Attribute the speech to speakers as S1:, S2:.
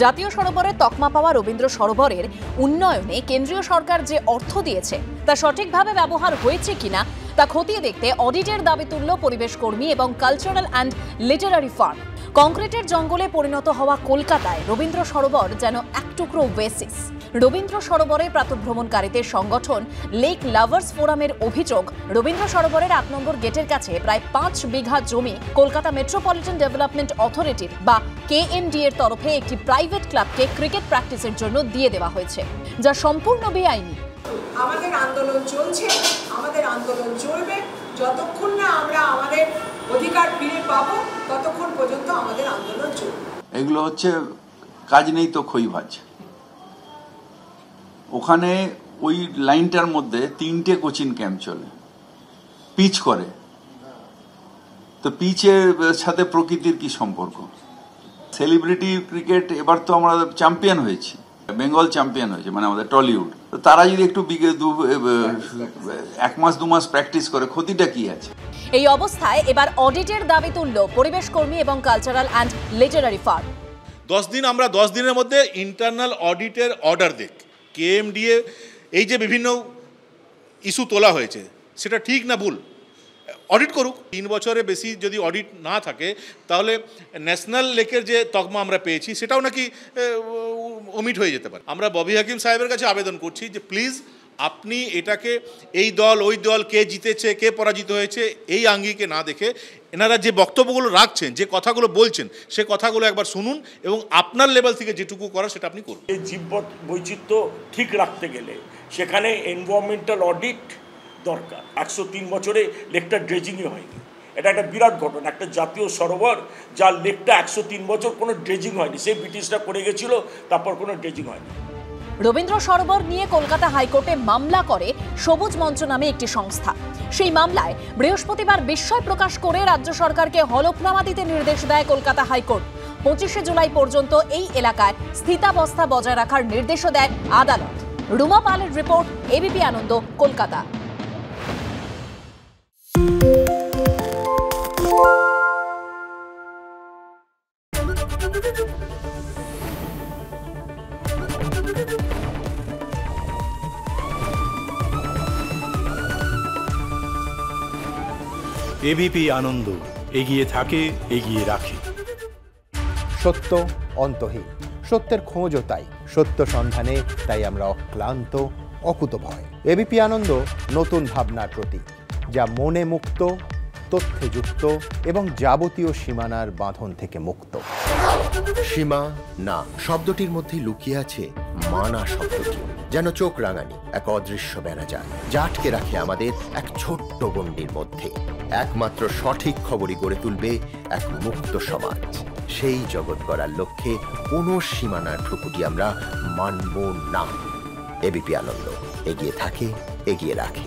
S1: জাতীয় সরোবরের তকমা পাওয়া রবীন্দ্র সরোবরের উন্নয়নে কেন্দ্রীয় সরকার যে অর্থ দিয়েছে তা সঠিকভাবে ব্যবহার হয়েছে কিনা তা খতিয়ে দেখতে অডিটের দাবি তুলল পরিবেশ কর্মী এবং কালচারাল অ্যান্ড লিটারারি ফার্ম। কংক্রিটের জঙ্গলে পরিণত হওয়া কলকাতায় রবীন্দ্র সরোবর যেন এক টুকরো ওয়েসিস। রবীন্দ্র সরোবরে প্রাতঃভ্রমণকারীদের সংগঠন লেক লাভার্স ফোরামের অভিযোগ, রবীন্দ্র সরোবরের ৮ নম্বর গেটের কাছে প্রায় ৫ বিঘা জমি কলকাতা মেট্রোপলিটন ডেভেলপমেন্ট অথরিটির বা KMD এর তরফে একটি প্রাইভেট ক্লাবকে ক্রিকেট প্র্যাকটিসের জন্য দিয়ে দেওয়া হয়েছে, যা সম্পূর্ণ বেআইনি।
S2: আমাদের আন্দোলন চলছে, আমাদের আন্দোলন চলবে, যতক্ষণ না আমরা আমাদের অধিকার ফিরে পাবো ততক্ষণ পর্যন্ত আমাদের আন্দোলন চলবে।
S3: এগুলো হচ্ছে কাজ নেই তো খই ভাজ। ওখানে ওই লাইনটার মধ্যে 3টে কোচিং ক্যাম্প চলে, পিচ করে। তো পিচের সাথে প্রকৃতির কি সম্পর্ক? সেলিব্রিটি ক্রিকেট এবার তো আমরা চ্যাম্পিয়ন হয়েছি, বেঙ্গল চ্যাম্পিয়ন হয়েছে, মানে আমাদের টলিউড। তো তারা যদি একটু 1 মাস 2 মাস প্র্যাকটিস করে, ক্ষতিটা কি আছে?
S1: এই অবস্থায় এবার অডিটের দাবি তুলল পরিবেশ কর্মী এবং কালচারাল অ্যান্ড লিটারারি ফার্ম।
S4: 10 দিন আমরা 10 দিনের মধ্যে ইন্টারনাল অডিটের অর্ডার দেখ। KMD এই যে বিভিন্ন ইস্যু তোলা হয়েছে সেটা ঠিক না ভুল, অডিট করুক। 3 বছরে বেশি যদি অডিট না থাকে তাহলে ন্যাশনাল লেকের যে তকমা আমরা পেয়েছি সেটাও নাকি ওমিট হয়ে যেতে পারে। আমরা ববি হাকিম সাহেবের কাছে আবেদন করছি যে প্লিজ আপনি এটাকে এই দল ওই দল, কে জিতেছে কে পরাজিত হয়েছে এই আঙ্গিকে না দেখে এনারা যে বক্তব্যগুলো রাখছেন, যে কথাগুলো বলছেন, সে কথাগুলো একবার শুনুন এবং আপনার লেভেল থেকে যেটুকু করা সেটা আপনি করুন।
S5: এই জীব বৈচিত্র্য ঠিক রাখতে গেলে সেখানে এনভায়রনমেন্টাল অডিট দরকার। 103 বছরে লেকটা ড্রেজিংই হয়নি, এটা একটা বিরাট ঘটনা। একটা জাতীয় সরোবর যার লেকটা 103 বছর কোনো ড্রেজিং হয়নি, সেই ব্রিটিশরা করে গেছিল, তারপর কোনো ড্রেজিং হয়নি।
S1: রবীন্দ্র সরোবর নিয়ে কলকাতা হাইকোর্টে মামলা করে সবুজ মঞ্চ নামে একটি সংস্থা। সেই মামলায় বৃহস্পতিবার বিস্ময় প্রকাশ করে রাজ্য সরকারকে হলফনামা দিতে নির্দেশ দেয় কলকাতা হাইকোর্ট। 25শে জুলাই পর্যন্ত এই এলাকায় স্থিতাবস্থা বজায় রাখার নির্দেশও দেয় আদালত। রুমা পালের রিপোর্ট, ABP আনন্দ, কলকাতা।
S6: ABP আনন্দ, এগিয়ে থাকে, এগিয়ে রাখে।
S7: সত্য অন্তহীন, সত্যের খোঁজও তাই, সত্য সন্ধানে তাই আমরা অক্লান্ত, অকুতভয়। ABP আনন্দ নতুন ভাবনার প্রতীক, যা মনে মুক্ত, তথ্যে যুক্ত এবং যাবতীয় সীমানার বাঁধন থেকে মুক্ত।
S8: সীমা না শব্দটির মধ্যে লুকিয়ে আছে মানা শব্দটি, যেন চোখ রাঙানি এক অদৃশ্য বেড়াজাল, যা আটকে রাখে আমাদের এক ছোট্ট গণ্ডির মধ্যে। একমাত্র সঠিক খবরই গড়ে তুলবে এক মুক্ত সমাজ। সেই জগৎ গড়ার লক্ষ্যে কোনো সীমানার ঠুকুটি আমরা মানব না। ABP আনন্দ, এগিয়ে থাকে, এগিয়ে রাখে।